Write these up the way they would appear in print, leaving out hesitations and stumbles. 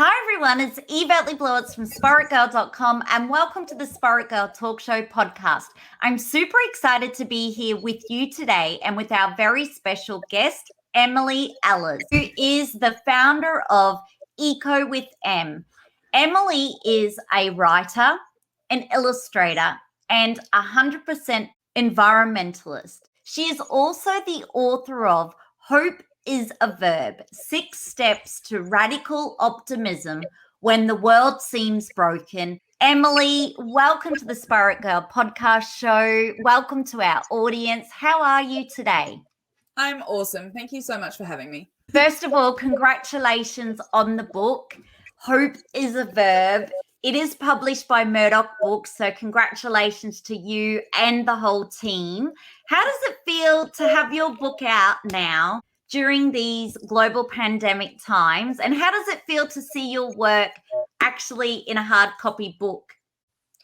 Hi everyone, it's Yvette Le Blowitz from SpiritGirl.com and welcome to the Spirit Girl Talk Show podcast. I'm super excited to be here with you today and with our very special guest, Emily Ehlers, who is the founder of Eco with M. Emily is a writer, an illustrator, and 100% environmentalist. She is also the author of Hope is a Verb, 6 Steps to Radical Optimism When the World Seems Broken. Emily, welcome to the Spirit Girl podcast show. Welcome to our audience. How are you today? I'm awesome. Thank you so much for having me. First of all, congratulations on the book, Hope is a Verb. It is published by Murdoch Books, so congratulations to you and the whole team. How does it feel to have your book out now during these global pandemic times? And how does it feel to see your work actually in a hard copy book?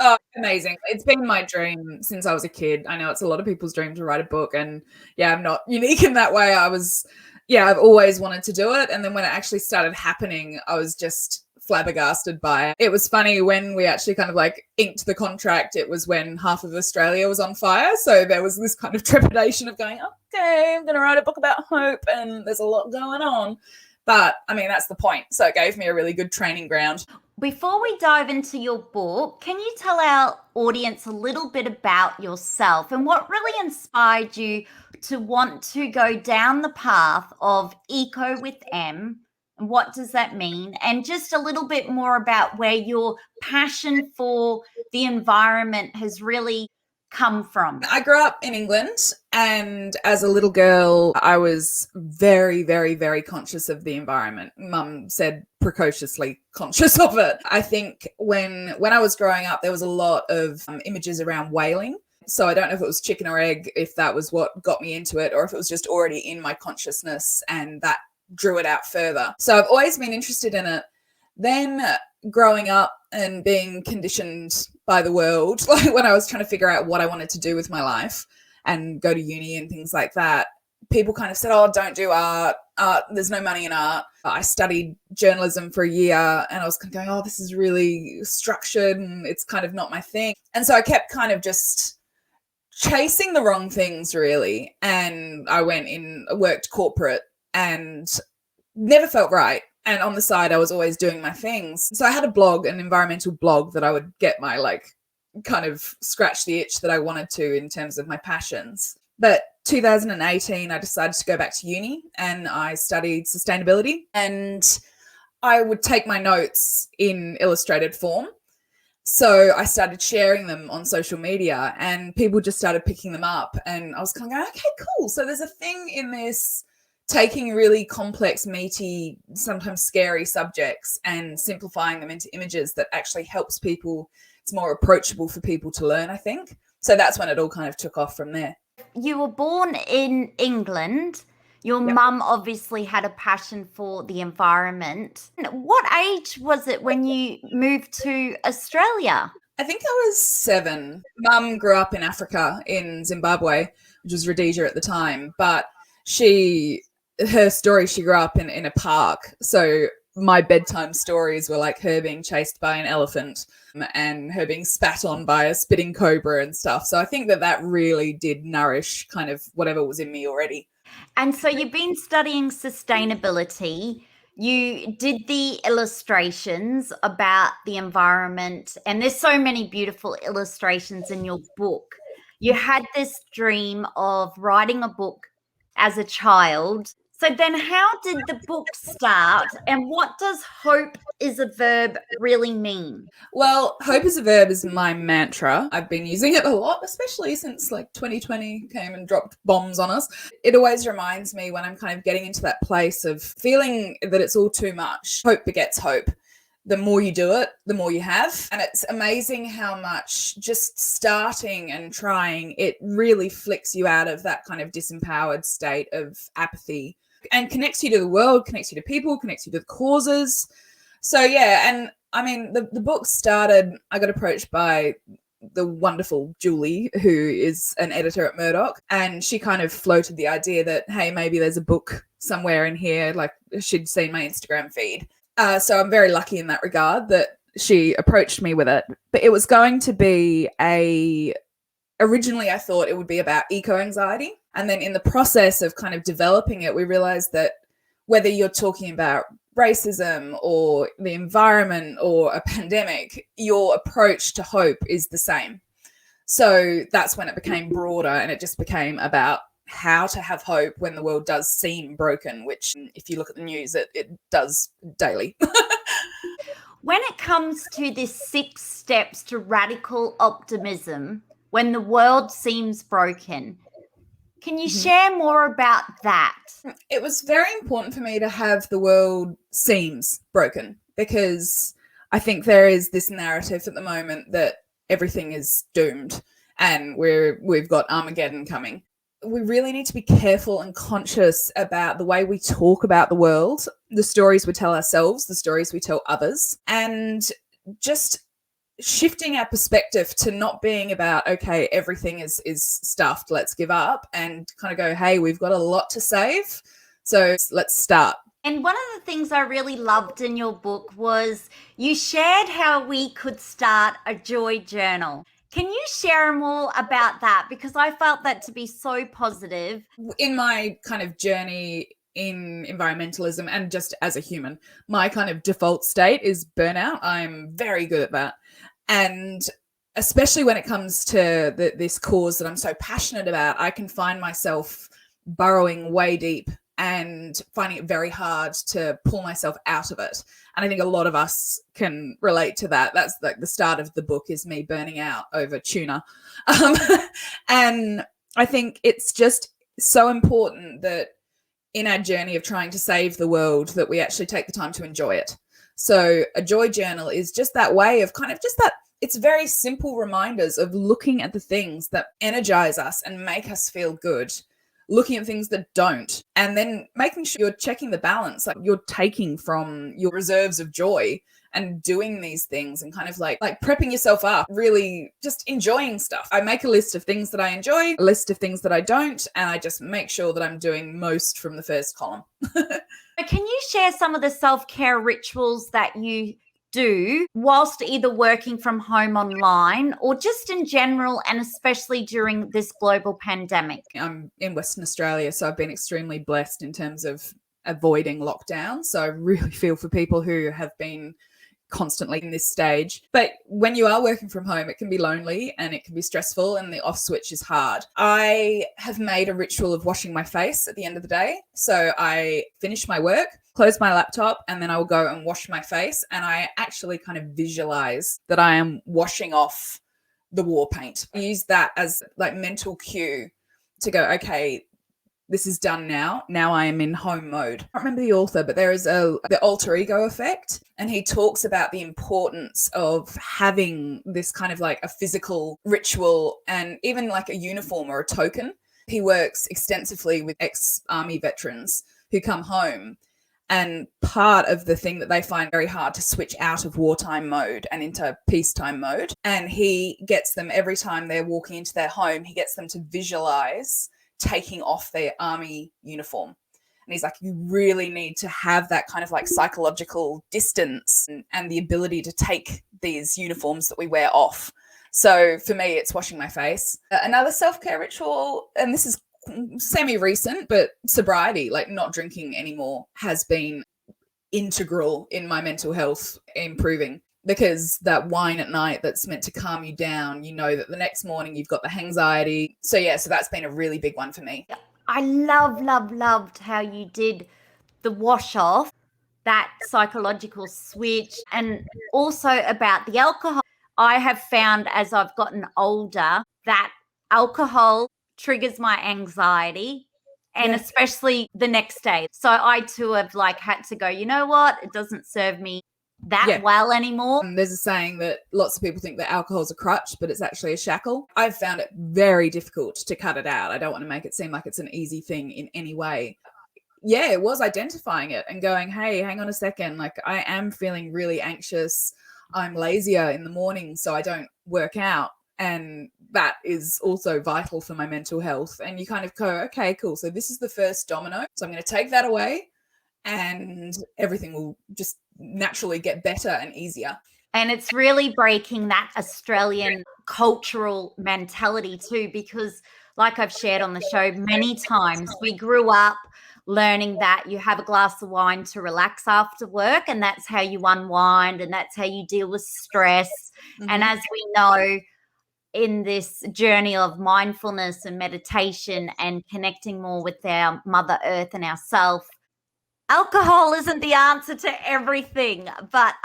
Oh, amazing. It's been my dream since I was a kid. I know it's a lot of people's dream to write a book, and I'm not unique in that way. I've always wanted to do it. And then when it actually started happening, I was just flabbergasted by it. It was funny when we actually kind of like inked the contract. It was when half of Australia was on fire. So there was this kind of trepidation of going, okay, I'm going to write a book about hope and there's a lot going on. But I mean, that's the point. So it gave me a really good training ground. Before we dive into your book, can you tell our audience a little bit about yourself and what really inspired you to want to go down the path of Eco with M? And what does that mean? And just a little bit more about where your passion for the environment has really come from. I grew up in England, and as a little girl, I was very, very, very conscious of the environment. Mum said precociously conscious of it. I think when I was growing up, there was a lot of images around whaling. So I don't know if it was chicken or egg, if that was what got me into it, or if it was just already in my consciousness and that drew it out further. So I've always been interested in it. Then growing up and being conditioned by the world, like when I was trying to figure out what I wanted to do with my life and go to uni and things like that, people kind of said, oh, don't do art. There's no money in art. I studied journalism for a year and I was kind of going, oh, this is really structured and it's kind of not my thing. And so I kept kind of just chasing the wrong things, really. And I worked corporate and never felt right. And on the side, I was always doing my things. So I had a blog, an environmental blog that I would get my kind of scratch the itch that I wanted to in terms of my passions. But 2018, I decided to go back to uni and I studied sustainability, and I would take my notes in illustrated form. So I started sharing them on social media and people just started picking them up. And I was kind of going, okay, cool. So there's a thing in this, taking really complex, meaty, sometimes scary subjects and simplifying them into images that actually helps people. It's more approachable for people to learn, I think. So that's when it all kind of took off from there. You were born in England. Your mum obviously had a passion for the environment. What age was it when you moved to Australia? I think I was 7. Mum grew up in Africa, in Zimbabwe, which was Rhodesia at the time. But her story, she grew up in a park. So my bedtime stories were like her being chased by an elephant and her being spat on by a spitting cobra and stuff. So I think that really did nourish kind of whatever was in me already. And so you've been studying sustainability. You did the illustrations about the environment, and there's so many beautiful illustrations in your book. You had this dream of writing a book as a child. So then how did the book start, and what does Hope is a Verb really mean? Well, Hope is a Verb is my mantra. I've been using it a lot, especially since 2020 came and dropped bombs on us. It always reminds me when I'm kind of getting into that place of feeling that it's all too much. Hope begets hope. The more you do it, the more you have. And it's amazing how much just starting and trying, it really flicks you out of that kind of disempowered state of apathy and connects you to the world, connects you to people, connects you to the causes. So, and I mean, the book started, I got approached by the wonderful Julie, who is an editor at Murdoch, and she kind of floated the idea that, hey, maybe there's a book somewhere in here. Like, she'd seen my Instagram feed. So I'm very lucky in that regard that she approached me with it. But it was going to be originally I thought it would be about eco-anxiety. And then in the process of kind of developing it, we realized that whether you're talking about racism or the environment or a pandemic, your approach to hope is the same. So that's when it became broader, and it just became about how to have hope when the world does seem broken, which if you look at the news, it does daily. When it comes to this 6 steps to radical optimism, when the world seems broken, can you share more about that? It was very important for me to have the world seems broken, because I think there is this narrative at the moment that everything is doomed and we've got Armageddon coming. We really need to be careful and conscious about the way we talk about the world, the stories we tell ourselves, the stories we tell others, and just shifting our perspective to not being about, okay, everything is stuffed, let's give up, and kind of go, hey, we've got a lot to save, so let's start. And one of the things I really loved in your book was you shared how we could start a joy journal. Can you share more about that? Because I felt that to be so positive. In my kind of journey in environmentalism and just as a human, my kind of default state is burnout. I'm very good at that. And especially when it comes to this cause that I'm so passionate about, I can find myself burrowing way deep and finding it very hard to pull myself out of it. And I think a lot of us can relate to that. That's like the start of the book, is me burning out over tuna. And I think it's just so important that in our journey of trying to save the world, that we actually take the time to enjoy it. So a joy journal is just that way of kind of just that, it's very simple reminders of looking at the things that energize us and make us feel good, looking at things that don't, and then making sure you're checking the balance, like you're taking from your reserves of joy and doing these things and kind of like prepping yourself up, really just enjoying stuff. I make a list of things that I enjoy, a list of things that I don't, and I just make sure that I'm doing most from the first column. Can you share some of the self-care rituals that you do whilst either working from home online or just in general, and especially during this global pandemic? I'm in Western Australia, so I've been extremely blessed in terms of avoiding lockdown. So I really feel for people who have been constantly in this stage. But when you are working from home, it can be lonely and it can be stressful, and the off switch is hard. I have made a ritual of washing my face at the end of the day. So I finish my work, close my laptop, and then I will go and wash my face. And I actually kind of visualize that I am washing off the war paint. I use that as like mental cue to go, okay, this is done now. Now I am in home mode. I can't remember the author, but there is the alter ego effect. And he talks about the importance of having this kind of like a physical ritual and even like a uniform or a token. He works extensively with ex-army veterans who come home. And part of the thing that they find very hard to switch out of wartime mode and into peacetime mode. And he gets them, every time they're walking into their home, he gets them to visualize taking off their army uniform. And he's like, you really need to have that kind of like psychological distance and the ability to take these uniforms that we wear off. So for me, it's washing my face. Another self-care ritual, and this is semi-recent, but sobriety, like not drinking anymore, has been integral in my mental health improving. Because that wine at night that's meant to calm you down, you know that the next morning you've got the anxiety. So yeah, so that's been a really big one for me. I loved how you did the wash off, that psychological switch, and also about the alcohol. I have found as I've gotten older that alcohol triggers my anxiety, and especially the next day. So I too have like had to go, you know what, it doesn't serve me that well anymore. There's a saying that lots of people think that alcohol's a crutch, but it's actually a shackle. I've found it very difficult to cut it out. I don't want to make it seem like it's an easy thing in any way. Yeah, it was identifying it and going, hey, hang on a second. Like I am feeling really anxious. I'm lazier in the morning, so I don't work out. And that is also vital for my mental health. And you kind of go, okay, cool. So this is the first domino. So I'm going to take that away. and everything will just naturally get better and easier. And it's really breaking that Australian cultural mentality too, because like I've shared on the show many times, we grew up learning that you have a glass of wine to relax after work, and that's how you unwind, and that's how you deal with stress. Mm-hmm. And as we know, in this journey of mindfulness and meditation and connecting more with our Mother Earth and ourself, alcohol isn't the answer to everything, but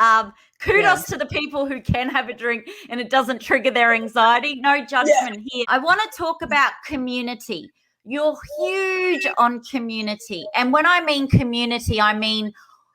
kudos to the people who can have a drink and it doesn't trigger their anxiety. No judgment here. I want to talk about community. You're huge on community. And when I mean community, I mean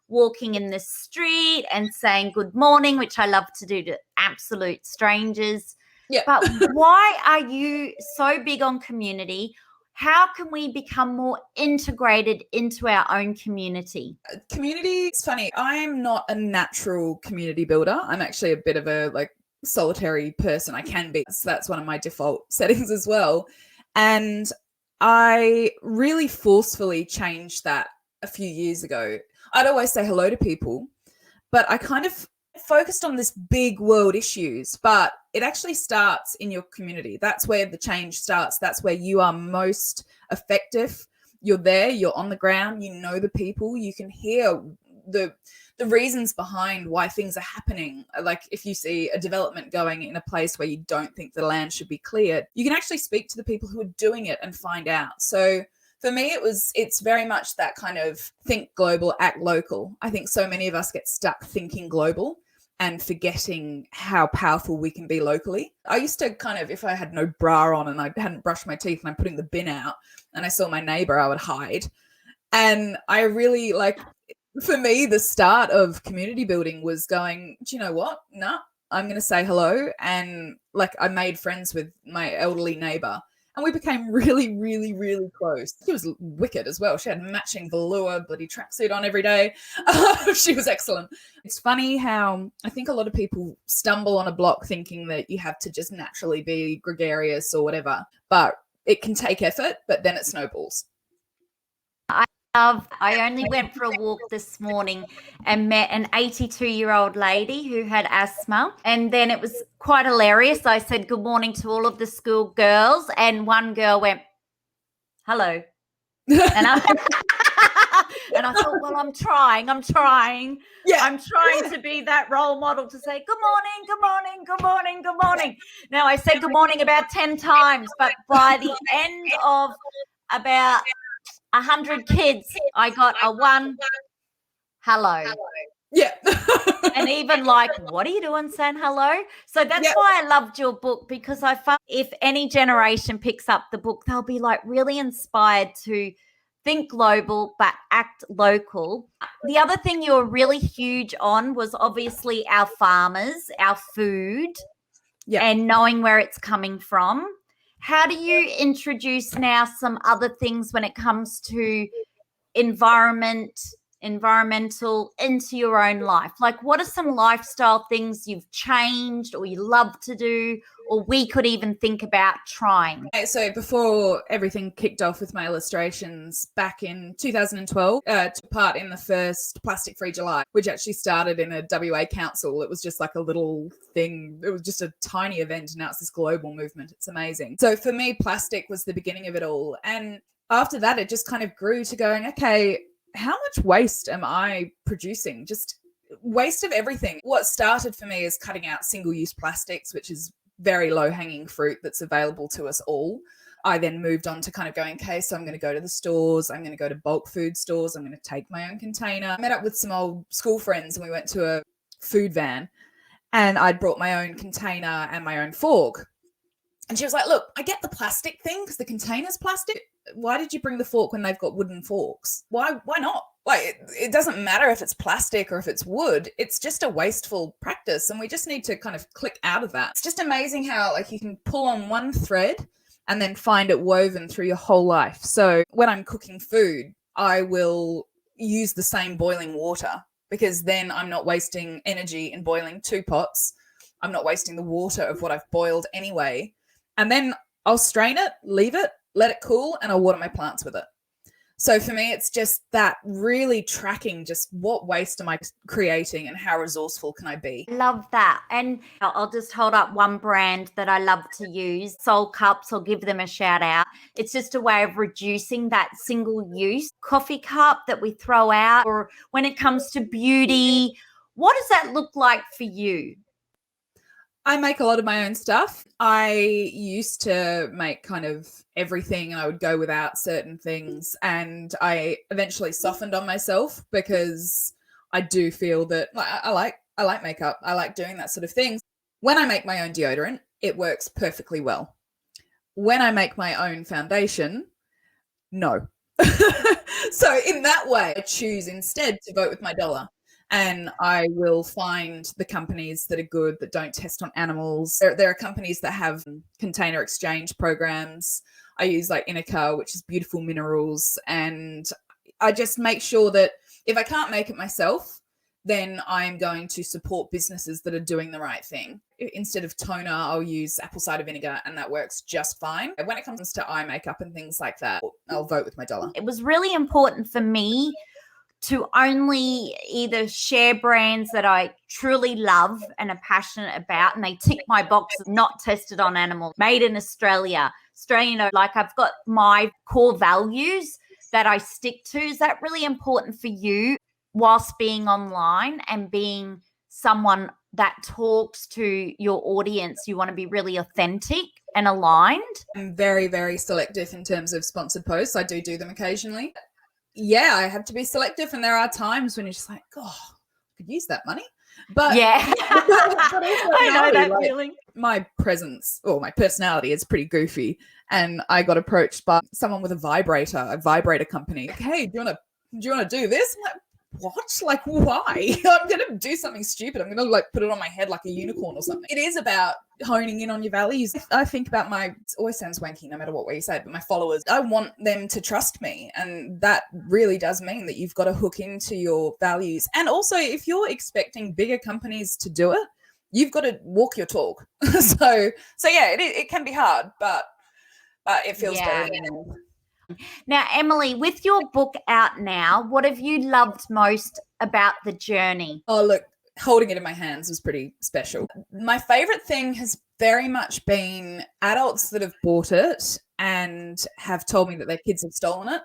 walking in the street and saying good morning, which I love to do to absolute strangers. Yeah. But why are you so big on community? How can we become more integrated into our own community? Community, it's funny. I'm not a natural community builder. I'm actually a bit of a solitary person. I can be. So that's one of my default settings as well. And I really forcefully changed that a few years ago. I'd always say hello to people, but I kind of focused on this big world issues, but it actually starts in your community. That's where the change starts. That's where you are most effective. You're there, you're on the ground, you know the people, you can hear the reasons behind why things are happening. Like if you see a development going in a place where you don't think the land should be cleared, you can actually speak to the people who are doing it and find out. So for me, it's very much that kind of think global, act local. I think so many of us get stuck thinking global and forgetting how powerful we can be locally. I used to kind of, if I had no bra on and I hadn't brushed my teeth and I'm putting the bin out and I saw my neighbor, I would hide. And I really for me, the start of community building was going, do you know what? No, I'm going to say hello. And I made friends with my elderly neighbor. And we became really, really, really close. She was wicked as well. She had matching velour bloody tracksuit on every day. She was excellent. It's funny how I think a lot of people stumble on a block thinking that you have to just naturally be gregarious or whatever. But it can take effort, but then it snowballs. I only went for a walk this morning and met an 82-year-old lady who had asthma. And then it was quite hilarious. I said good morning to all of the school girls, and one girl went, hello. And I thought, well, I'm trying. Yeah. I'm trying to be that role model to say, good morning, good morning, good morning, good morning. Now, I said good morning about 10 times, but by the end of about 100 kids, I got a one hello. Yeah. And even what are you doing saying hello? So that's why I loved your book, because I felt if any generation picks up the book, they'll be really inspired to think global but act local. The other thing you were really huge on was obviously our farmers, our food, and knowing where it's coming from. How do you introduce now some other things when it comes to environmental into your own life? What are some lifestyle things you've changed or you love to do, or we could even think about trying? So before everything kicked off with my illustrations back in 2012, took part in the first Plastic Free July, which actually started in a WA council. It was just a little thing. It was just a tiny event, and now it's this global movement. It's amazing. So for me, plastic was the beginning of it all. And after that, it just kind of grew to going, okay, how much waste am I producing? Just waste of everything. What started for me is cutting out single-use plastics, which is very low-hanging fruit that's available to us all. I then moved on to kind of going, okay, so I'm going to go to the stores. I'm going to go to bulk food stores. I'm going to take my own container. I met up with some old school friends and we went to a food van, and I'd brought my own container and my own fork. And she was like, look, I get the plastic thing because the container's plastic. Why did you bring the fork when they've got wooden forks? Why not? It doesn't matter if it's plastic or if it's wood. It's just a wasteful practice, and we just need to kind of click out of that. It's just amazing how you can pull on one thread and then find it woven through your whole life. So when I'm cooking food, I will use the same boiling water, because then I'm not wasting energy in boiling 2 pots. I'm not wasting the water of what I've boiled anyway. And then I'll strain it, leave it, let it cool, and I'll water my plants with it. So for me, it's just that really tracking just what waste am I creating and how resourceful can I be? Love that. And I'll just hold up one brand that I love to use, Soul Cups. I'll give them a shout out. It's just a way of reducing that single use coffee cup that we throw out. Or when it comes to beauty, what does that look like for you? I make a lot of my own stuff. I used to make kind of everything and I would go without certain things. And I eventually softened on myself because I do feel that I like makeup. I like doing that sort of thing. When I make my own deodorant, it works perfectly well. When I make my own foundation, no. So in that way, I choose instead to vote with my dollar. And I will find the companies that are good, that don't test on animals. There are companies that have container exchange programs. I use like Inika, which is beautiful minerals. And I just make sure that if I can't make it myself, then I'm going to support businesses that are doing the right thing. Instead of toner, I'll use apple cider vinegar, and that works just fine. When it comes to eye makeup and things like that, I'll vote with my dollar. It was really important for me to only either share brands that I truly love and are passionate about, and they tick my boxes, not tested on animals, made in Australia. Australian, like I've got my core values that I stick to. Is that really important for you whilst being online and being someone that talks to your audience? You want to be really authentic and aligned? I'm very, very selective in terms of sponsored posts. I do them occasionally. Yeah, I have to be selective, and there are times when you're just like, oh, I could use that money. But yeah, but I know that feeling. My presence or my personality is pretty goofy, and I got approached by someone with a vibrator company. Like, hey, do you want to do this? I'm like, what? Like, why? I'm going to do something stupid. I'm going to like put it on my head like a unicorn or something. It is about honing in on your values. I think about it always sounds wanky no matter what way you say it, but my followers, I want them to trust me. And that really does mean that you've got to hook into your values. And also, if you're expecting bigger companies to do it, you've got to walk your talk. so yeah, it can be hard, but it feels better than now. Now, Emily, with your book out now, what have you loved most about the journey? Oh, look, holding it in my hands was pretty special. My favorite thing has very much been adults that have bought it and have told me that their kids have stolen it,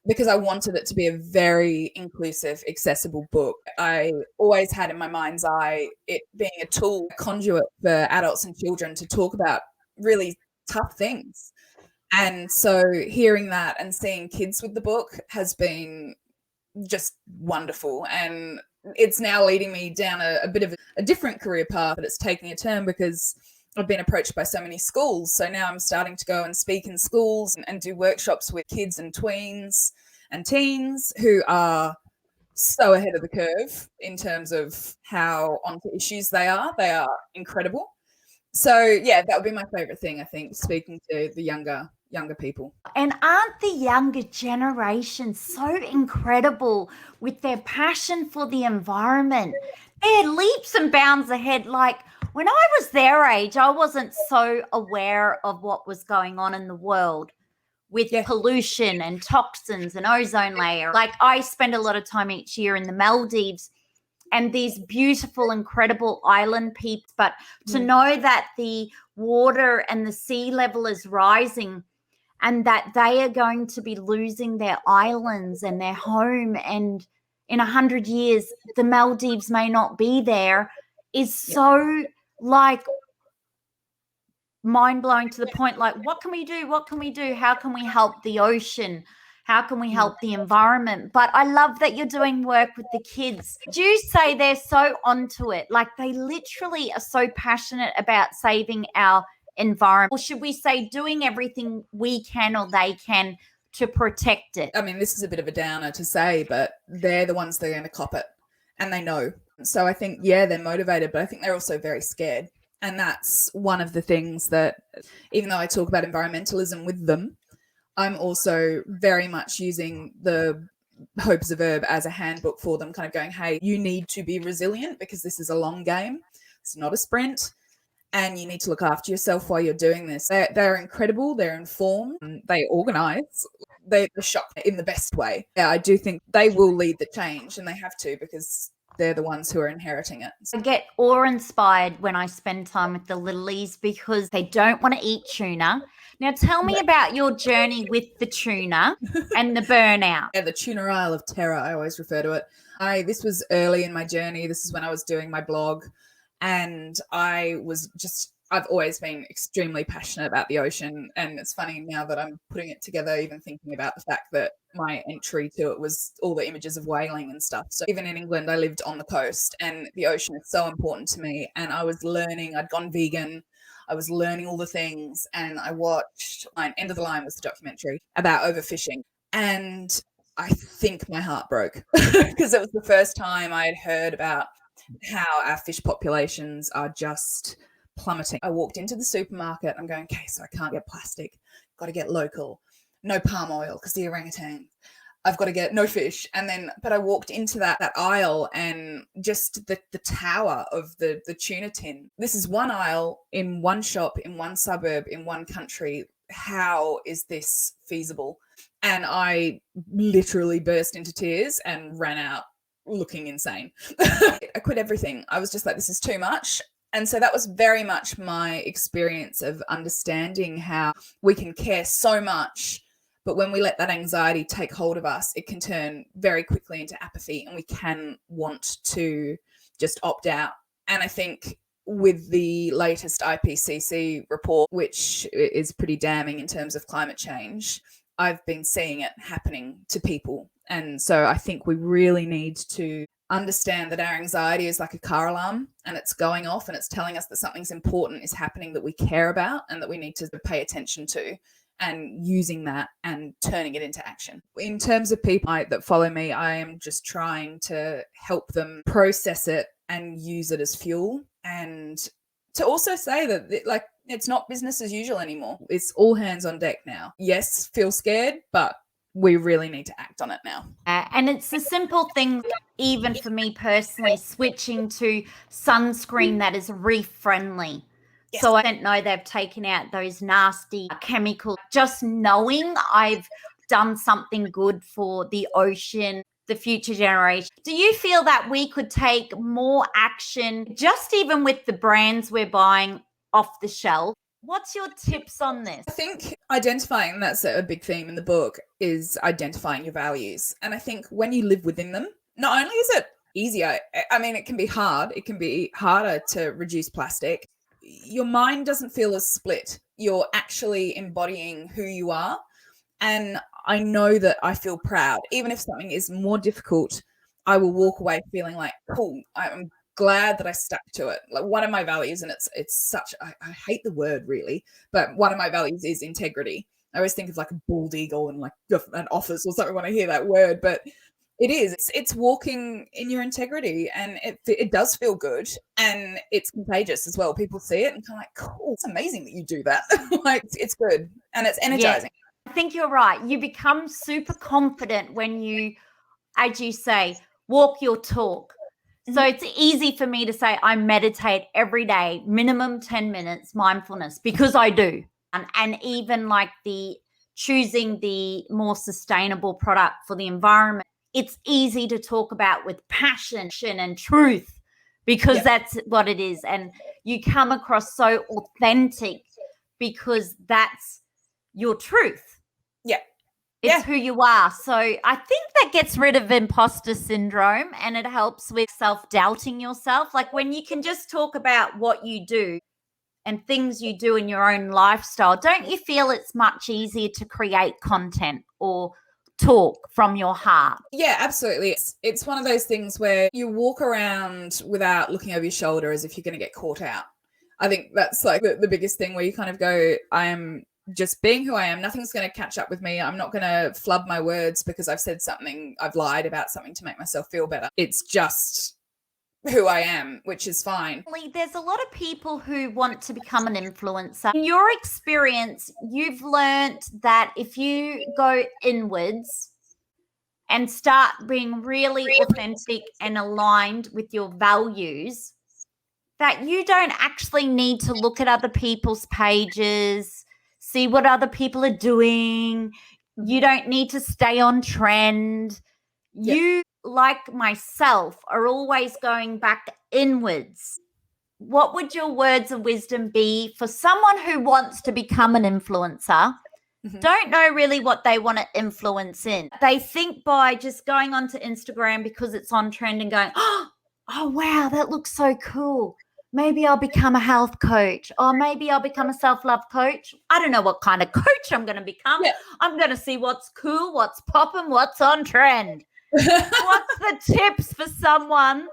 because I wanted it to be a very inclusive, accessible book. I always had in my mind's eye it being a tool, a conduit for adults and children to talk about really tough things. And so hearing that and seeing kids with the book has been just wonderful. And it's now leading me down a bit of a different career path, but it's taking a turn because I've been approached by so many schools. So now I'm starting to go and speak in schools and do workshops with kids and tweens and teens who are so ahead of the curve in terms of how onto issues they are. They are incredible. So yeah, that would be my favorite thing, I think, speaking to the younger people. And aren't the younger generation so incredible with their passion for the environment? They're leaps and bounds ahead. Like when I was their age, I wasn't so aware of what was going on in the world with pollution and toxins and ozone layer. Like I spend a lot of time each year in the Maldives and these beautiful, incredible island peeps. But to know that the water and the sea level is rising and that they are going to be losing their islands and their home, and in 100 years, the Maldives may not be there, is so like mind-blowing, to the point like, what can we do? What can we do? How can we help the ocean? How can we help the environment? But I love that you're doing work with the kids. Do you say they're so onto it? Like they literally are so passionate about saving our environment. Or should we say doing everything we can or they can to protect it? I mean, this is a bit of a downer to say, but they're the ones that are going to cop it, and they know. So I think, yeah, they're motivated, but I think they're also very scared. And that's one of the things that, even though I talk about environmentalism with them, I'm also very much using the Hopes of Verb as a handbook for them, kind of going, hey, you need to be resilient because this is a long game. It's not a sprint. And you need to look after yourself while you're doing this. They're incredible. They're informed. They organize. They're shocked in the best way. Yeah, I do think they will lead the change, and they have to, because they're the ones who are inheriting it. I get awe-inspired when I spend time with the littlies because they don't want to eat tuna. Now, tell me about your journey with the tuna and the burnout. Yeah, the tuna Isle of Terror, I always refer to it. This was early in my journey. This is when I was doing my blog, and I've always been extremely passionate about the ocean. And it's funny now that I'm putting it together, even thinking about the fact that my entry to it was all the images of whaling and stuff. So even in England, I lived on the coast, and the ocean is so important to me. And I was learning, I'd gone vegan. I was learning all the things, and I watched End of the Line was the documentary about overfishing. And I think my heart broke because it was the first time I had heard about how our fish populations are just plummeting. I walked into the supermarket. I'm going, okay, so I can't get plastic. Got to get local. No palm oil because the orangutan. I've got to get no fish. But I walked into that aisle, and just the tower of the tuna tin. This is one aisle in one shop, in one suburb, in one country. How is this feasible? And I literally burst into tears and ran out looking insane. I quit everything. I was just like, this is too much. And so that was very much my experience of understanding how we can care so much, but when we let that anxiety take hold of us, it can turn very quickly into apathy, and we can want to just opt out. And I think with the latest IPCC report, which is pretty damning in terms of climate change, I've been seeing it happening to people. And so I think we really need to understand that our anxiety is like a car alarm, and it's going off, and it's telling us that something's important is happening that we care about and that we need to pay attention to, and using that and turning it into action. In terms of people that follow me, I am just trying to help them process it and use it as fuel, and to also say that it's not business as usual anymore. It's all hands on deck now. Yes, feel scared, but we really need to act on it now. And it's the simple things, even for me personally, switching to sunscreen that is reef friendly. Yes. So I don't know they've taken out those nasty chemicals. Just knowing I've done something good for the ocean, the future generation. Do you feel that we could take more action, just even with the brands we're buying off the shelf? What's your tips on this? I think identifying, that's a big theme in the book, is identifying your values. And I think when you live within them, not only is it easier, I mean, it can be hard. It can be harder to reduce plastic. Your mind doesn't feel as split. You're actually embodying who you are. And I know that I feel proud. Even if something is more difficult, I will walk away feeling like, cool, I'm glad that I stuck to it. Like, one of my values, and it's such, I hate the word really, but one of my values is integrity. I always think of like a bald eagle and like an office or something when I hear that word, but it is. It's walking in your integrity, and it does feel good, and it's contagious as well. People see it and kind of like, cool, it's amazing that you do that. Like, it's good and it's energizing. Yeah, I think you're right. You become super confident when you, as you say, walk your talk. So it's easy for me to say I meditate every day, minimum 10 minutes mindfulness, because I do. And even like choosing the more sustainable product for the environment, it's easy to talk about with passion and truth, because that's what it is. And you come across so authentic because that's your truth. Yeah. It's who you are. So I think that gets rid of imposter syndrome, and it helps with self-doubting yourself. Like when you can just talk about what you do and things you do in your own lifestyle, don't you feel it's much easier to create content or talk from your heart? Yeah, absolutely. It's one of those things where you walk around without looking over your shoulder as if you're going to get caught out. I think that's like the biggest thing, where you kind of go, I am just being who I am. Nothing's going to catch up with me. I'm not going to flub my words because I've said something, I've lied about something to make myself feel better. It's just who I am, which is fine. There's a lot of people who want to become an influencer. In your experience, you've learned that if you go inwards and start being really authentic and aligned with your values, that you don't actually need to look at other people's pages, see what other people are doing. You don't need to stay on trend. Yep. You, like myself, are always going back inwards. What would your words of wisdom be for someone who wants to become an influencer, don't know really what they want to influence in? They think by just going onto Instagram because it's on trend and going, oh, wow, that looks so cool. Maybe I'll become a health coach, or maybe I'll become a self-love coach. I don't know what kind of coach I'm going to become. Yeah. I'm going to see what's cool, what's popping, what's on trend. What's the tips for someone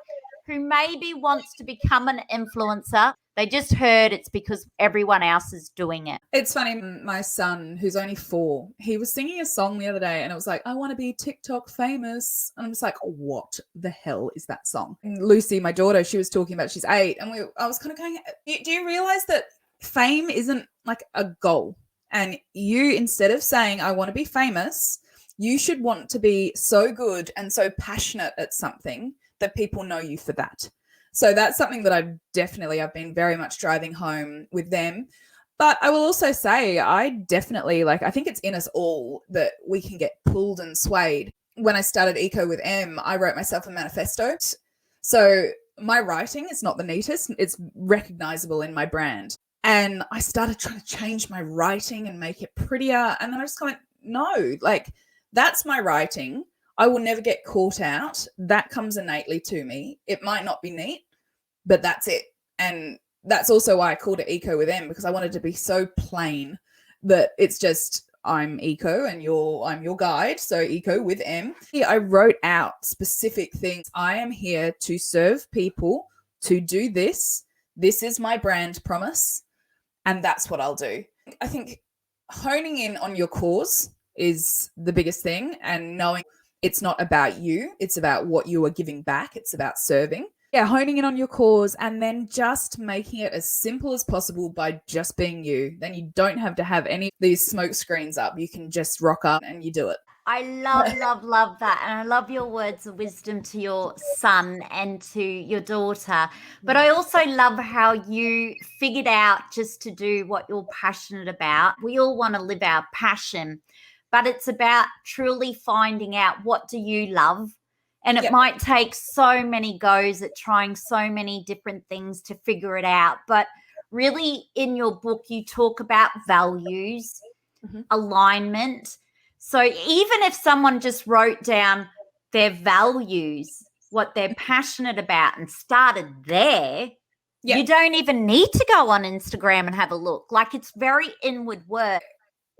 who maybe wants to become an influencer? They just heard it's because everyone else is doing it. It's funny, my son, who's only 4, he was singing a song the other day and it was like, I want to be TikTok famous. And I'm just like, what the hell is that song? And Lucy, my daughter, she was talking about, she's 8. And I was kind of going, do you realize that fame isn't like a goal? And you, instead of saying, I want to be famous, you should want to be so good and so passionate at something that people know you for that. So that's something that I've been very much driving home with them. But I will also say I think it's in us all that we can get pulled and swayed. When I started Eco with M, I wrote myself a manifesto. So my writing is not the neatest. It's recognizable in my brand. And I started trying to change my writing and make it prettier. And then I just went, no, like that's my writing. I will never get caught out. That comes innately to me. It might not be neat, but that's it. And that's also why I called it Eco with M, because I wanted to be so plain that it's just I'm Eco and I'm your guide. So Eco with M. I wrote out specific things. I am here to serve people, to do this. This is my brand promise. And that's what I'll do. I think honing in on your cause is the biggest thing, and knowing it's not about you. It's about what you are giving back. It's about serving. Yeah, honing in on your cause and then just making it as simple as possible by just being you. Then you don't have to have any of these smoke screens up. You can just rock up and you do it. I love that. And I love your words of wisdom to your son and to your daughter. But I also love how you figured out just to do what you're passionate about. We all want to live our passion, but it's about truly finding out what do you love. And it might take so many goes at trying so many different things to figure it out. But really in your book, you talk about values, alignment. So even if someone just wrote down their values, what they're passionate about, and started there, you don't even need to go on Instagram and have a look. Like, it's very inward work.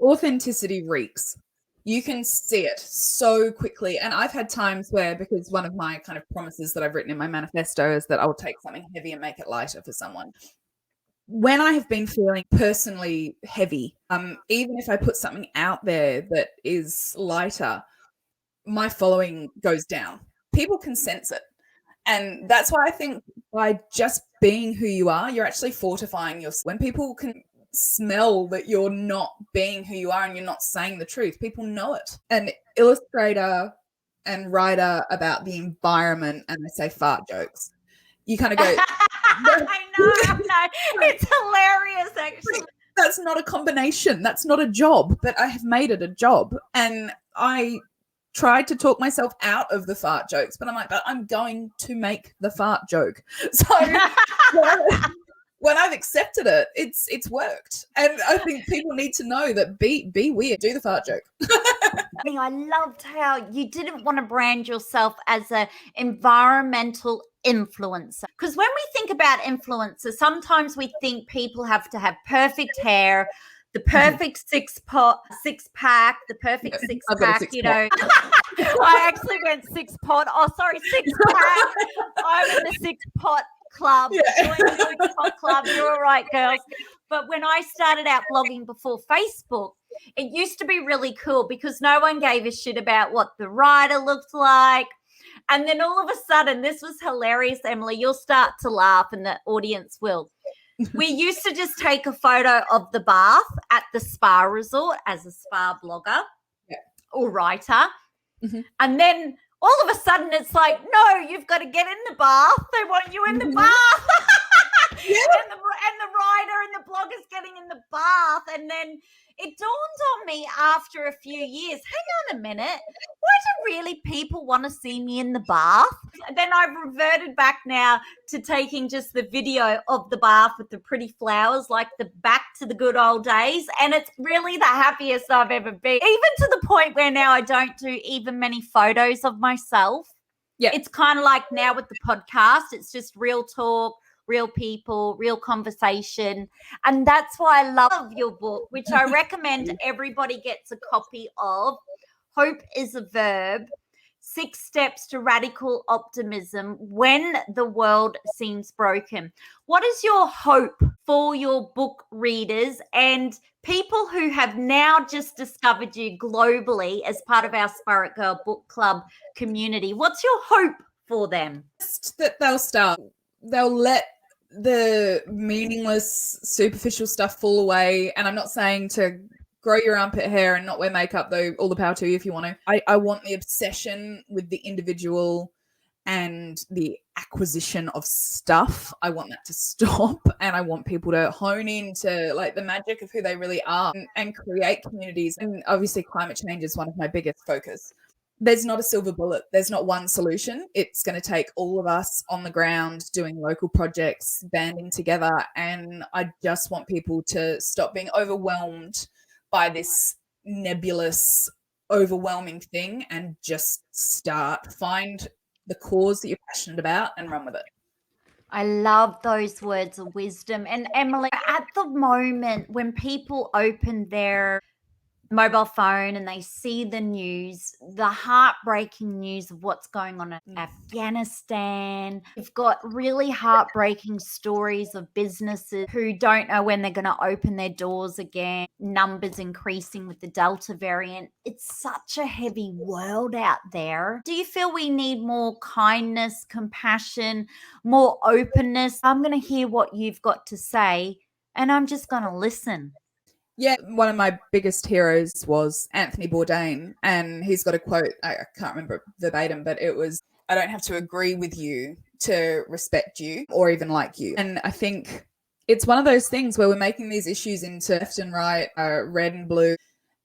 Authenticity reeks. You can see it so quickly. And I've had times where, because one of my kind of promises that I've written in my manifesto is that I will take something heavy and make it lighter for someone. When I have been feeling personally heavy, even if I put something out there that is lighter, my following goes down. People can sense it. And that's why I think by just being who you are, you're actually fortifying yourself. When people can smell that you're not being who you are and you're not saying the truth, people know it. An illustrator and writer about the environment, and they say fart jokes, you kind of go, I know. It's hilarious, actually. That's not a combination. That's not a job, but I have made it a job. And I tried to talk myself out of the fart jokes, but I'm like, but I'm going to make the fart joke. So when I've accepted it, it's worked. And I think people need to know that be weird, do the fart joke. I loved how you didn't want to brand yourself as an environmental influencer. Because when we think about influencers, sometimes we think people have to have perfect hair, the perfect six-pack, the perfect six-pack, you know. I actually went six-pot. Oh, sorry, six-pack. I'm in the six-pot club. Join the six-pot club. You're all right, girls. But when I started out blogging before Facebook, it used to be really cool because no one gave a shit about what the writer looked like. And then all of a sudden, this was hilarious, Emily. You'll start to laugh and the audience will. We used to just take a photo of the bath at the spa resort as a spa blogger or writer. And then all of a sudden it's like, no, you've got to get in the bath. They want you in the bath. And the writer and the blogger's getting in the bath. And then It dawned on me after a few years, hang on a minute, why do really people want to see me in the bath? Then I've reverted back now to taking just the video of the bath with the pretty flowers, like the back to the good old days. And it's really the happiest I've ever been, even to the point where now I don't do even many photos of myself. Yeah. It's kind of like now with the podcast, it's just real talk, real people, real conversation. And that's why I love your book, which I recommend everybody gets a copy of. Hope is a Verb, 6 Steps to Radical Optimism When the World Seems Broken. What is your hope for your book readers and people who have now just discovered you globally as part of our Spirit Girl Book Club community? What's your hope for them? Just that they'll let the meaningless, superficial stuff fall away. And I'm not saying to grow your armpit hair and not wear makeup, though. All the power to you if you want to. I want the obsession with the individual and the acquisition of stuff. I want that to stop, and I want people to hone into like the magic of who they really are and create communities. And obviously climate change is one of my biggest focus. There's not a silver bullet. There's not one solution. It's going to take all of us on the ground doing local projects, banding together. And I just want people to stop being overwhelmed by this nebulous, overwhelming thing and just find the cause that you're passionate about and run with it. I love those words of wisdom. And Emily, at the moment when people open their mobile phone and they see the news, the heartbreaking news of what's going on in Afghanistan. We've got really heartbreaking stories of businesses who don't know when they're going to open their doors again, numbers increasing with the Delta variant. It's such a heavy world out there. Do you feel we need more kindness, compassion, more openness? I'm going to hear what you've got to say and I'm just going to listen. Yeah, one of my biggest heroes was Anthony Bourdain, and he's got a quote, I can't remember verbatim, but it was, I don't have to agree with you to respect you or even like you. And I think it's one of those things where we're making these issues into left and right, red and blue.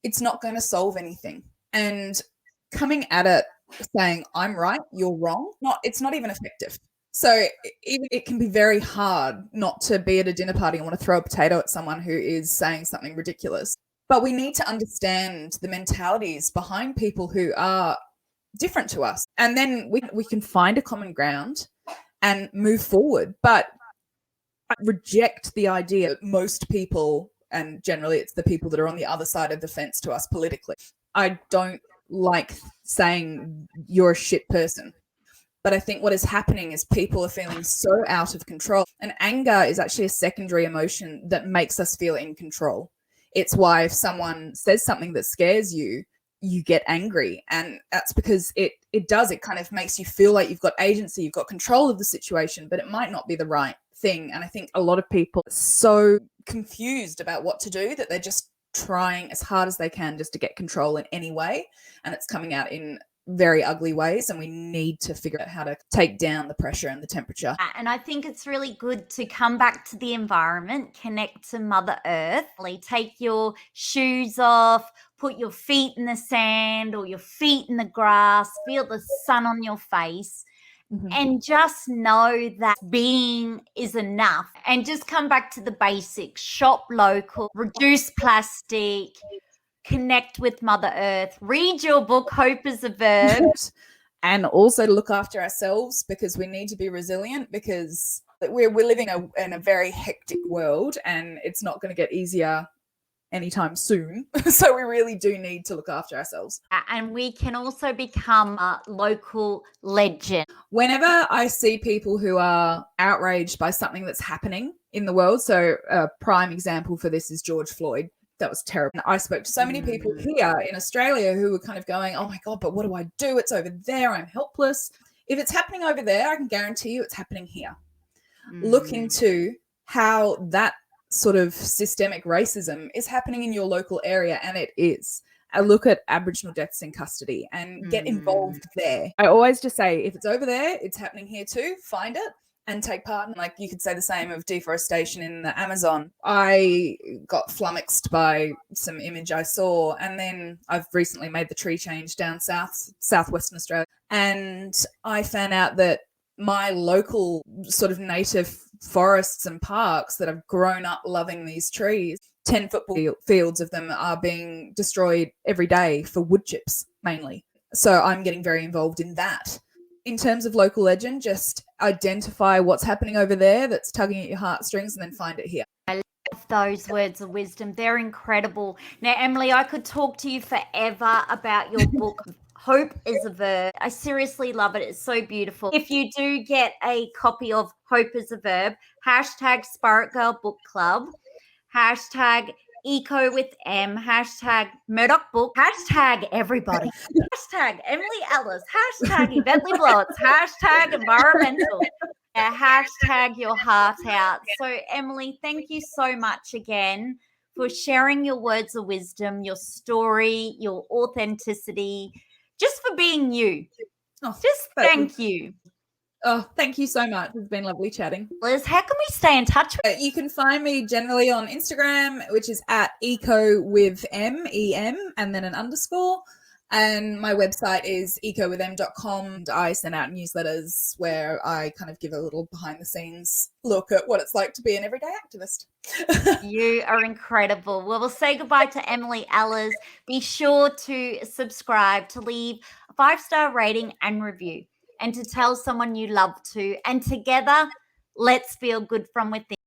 It's not going to solve anything. And coming at it saying, I'm right, you're wrong, it's not even effective. So even it can be very hard not to be at a dinner party and want to throw a potato at someone who is saying something ridiculous. But we need to understand the mentalities behind people who are different to us. And then we can find a common ground and move forward. But I reject the idea that most people, and generally it's the people that are on the other side of the fence to us politically, I don't like saying you're a shit person. But I think what is happening is people are feeling so out of control. And anger is actually a secondary emotion that makes us feel in control. It's why if someone says something that scares you, you get angry. And that's because it kind of makes you feel like you've got agency, you've got control of the situation, but it might not be the right thing. And I think a lot of people are so confused about what to do that they're just trying as hard as they can just to get control in any way. And it's coming out in very ugly ways, and we need to figure out how to take down the pressure and the temperature. And I think it's really good to come back to the environment, connect to Mother Earth, take your shoes off, put your feet in the sand or your feet in the grass, feel the sun on your face. And just know that being is enough. And just come back to the basics, shop local, reduce plastic, connect with Mother Earth, read your book, Hope is a Verb. And also to look after ourselves, because we need to be resilient, because we're living in a very hectic world and it's not going to get easier anytime soon. So we really do need to look after ourselves. And we can also become a local legend. Whenever I see people who are outraged by something that's happening in the world, so a prime example for this is George Floyd. That was terrible. I spoke to so many people here in Australia who were kind of going, oh my God, but what do I do? It's over there. I'm helpless. If it's happening over there, I can guarantee you it's happening here. Look into how that sort of systemic racism is happening in your local area, and it is. I look at Aboriginal deaths in custody and get involved there. I always just say, if it's over there, it's happening here too. Find it and take part in, like, you could say the same of deforestation in the Amazon. I got flummoxed by some image I saw, and then I've recently made the tree change down southwestern Australia, and I found out that my local sort of native forests and parks that have grown up loving these trees, 10 football fields of them are being destroyed every day for wood chips mainly. So I'm getting very involved in that. In terms of local legend, just identify what's happening over there that's tugging at your heartstrings and then find it here. Those words of wisdom, they're incredible. Now, Emily, I could talk to you forever about your book, Hope is a Verb. I seriously love it. It's so beautiful. If you do get a copy of Hope is a Verb, hashtag Spirit Girl Book Club, hashtag Eco with M, hashtag Murdoch Book, hashtag everybody, hashtag Emily Ehlers, hashtag Yvette Le Blowitz, hashtag environmental. Hashtag your heart out. So, Emily, thank you so much again for sharing your words of wisdom, your story, your authenticity, just for being you. Thank you. Oh, thank you so much. It's been lovely chatting. Liz, how can we stay in touch with you? You can find me generally on Instagram, which is at eco with M, E-M, and then an underscore. And my website is ecowithm.com. I send out newsletters where I kind of give a little behind the scenes look at what it's like to be an everyday activist. You are incredible. Well, we'll say goodbye to Emily Ehlers. Be sure to subscribe, to leave a 5-star rating and review, and to tell someone you love to. And together, let's feel good from within.